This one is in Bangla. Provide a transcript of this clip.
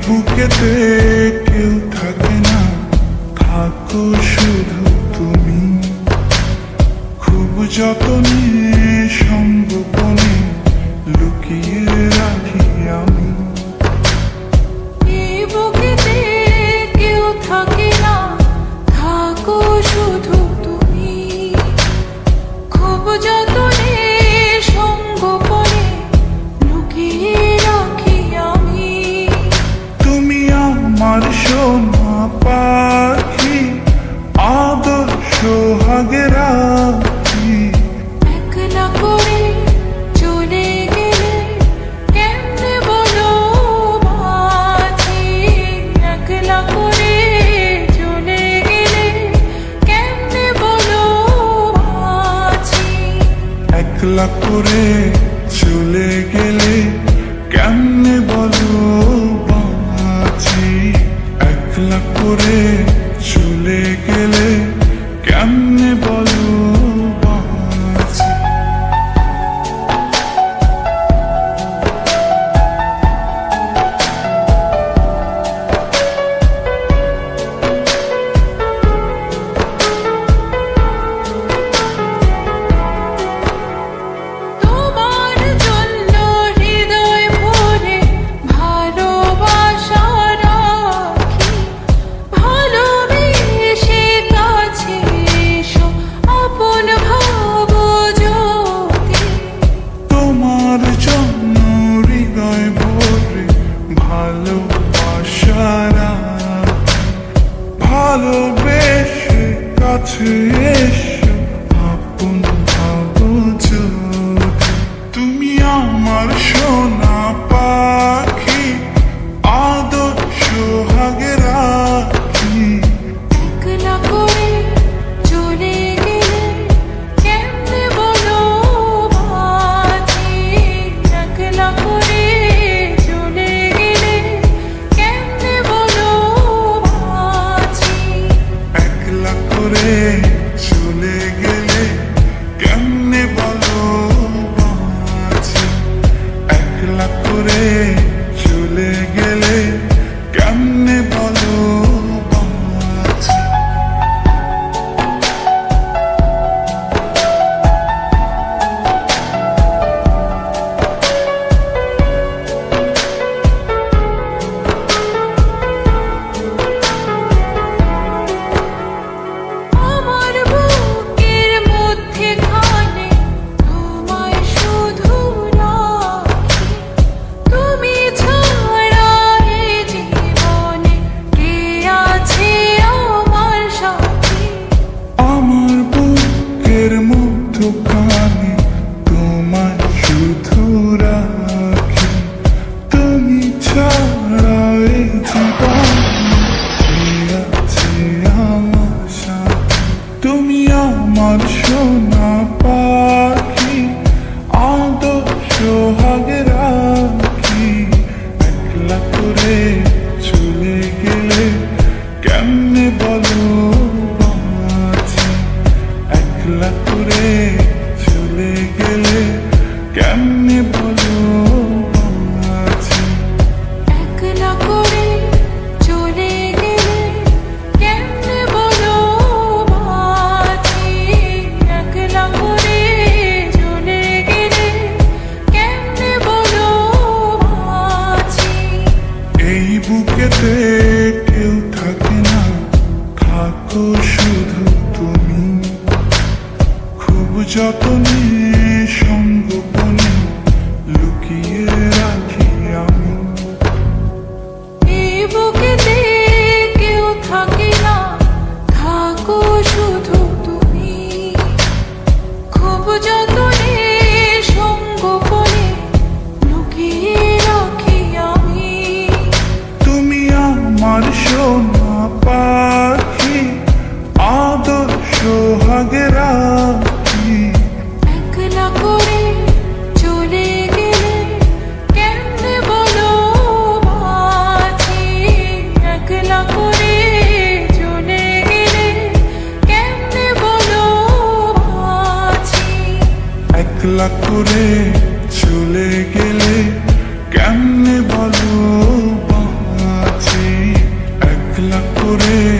বুকেতে কেউ থাকে না, থাকো শুধু তুমি। খুব যতনে সঙ্গোপনে লুকিয়ে রাখি আমি। এই বুকেতে কেউ থাকে না, থাকো শুধু তুমি। খুব যতনে সঙ্গোপনে লুকিয়ে রাখি আমি। তুমি আমার সোনা পাখি, আদর সোহাগে রাখি। একলা করে চলে গেলে কেমনে বলো বাঁচি। একলা করে চলে গেলে কেমনে বলো বাঁচি। একলা করে চলে গেলে কেমনে বলো বাঁচি। একলা করে চলে গেলে কেমনে বলো বাঁচি। তোমার জন্য হৃদয় ভরে ভালোবাসা রাখি। ভালোবেসে কাছে এসো, আপন ভাবো যদি। তোমার জন্য হৃদয় ভরে ভালোবাসা রাখি। ভালোবেসে কাছে এসো, আপন ভাবো যদি। তুমি আমার সোনা পাখি, আদর সোহাগে রাখি। একলা করে চলে গেলে কেমনে বলো বাঁচি। একলা করে চলে গেলে কেমনে বলো বাঁচি। একলা করে চলে গেলে কেমনে বলো বাঁচি। একলা করে চলে গেলে কেমনে বলো বাঁচি। আমার বুকের মধ্যে খানে তোমায় শুধু রাখি। তুমি ছাড়া এ জীবনে কে আছে আমার সাথী। আমার বুকের মধ্যখানে তোমায় শুধু রাখি। তুমি ছাড়া এই জীবনে কে আছে আমার সাথী। তুমি আমার সোনা পাখি, আদর সোহাগে রাখি। একলা করে চলে গেলে কেমনে বলো বাঁচি। একলা করে চলে গেলে কেমনে বলো বাঁচি। একলা করে চলে গেলে কেমনে বলো বাঁচি। একলা করে চলে গেলে কেমনে বলো বাঁচি। এই বুকেতে কেউ থাকে না, থাকো শুধু তুমি। খুব যতনে সঙ্গোপনে লুকিয়ে রাখি আমি। এই বুকেতে কেউ থাকে না, থাকো শুধু তুমি। খুব যতনে সঙ্গোপনে লুকিয়ে রাখি আমি। তুমি আমার সোনা পাখি, আদর সোহাগে রাখি। একলা করে চলে গেলে কেমনে বলো বাঁচি। একলা করে চলে গেলে কেমনে বলো বাঁচি। একলা করে চলে গেলে কেমনে বলো বাঁচি। করে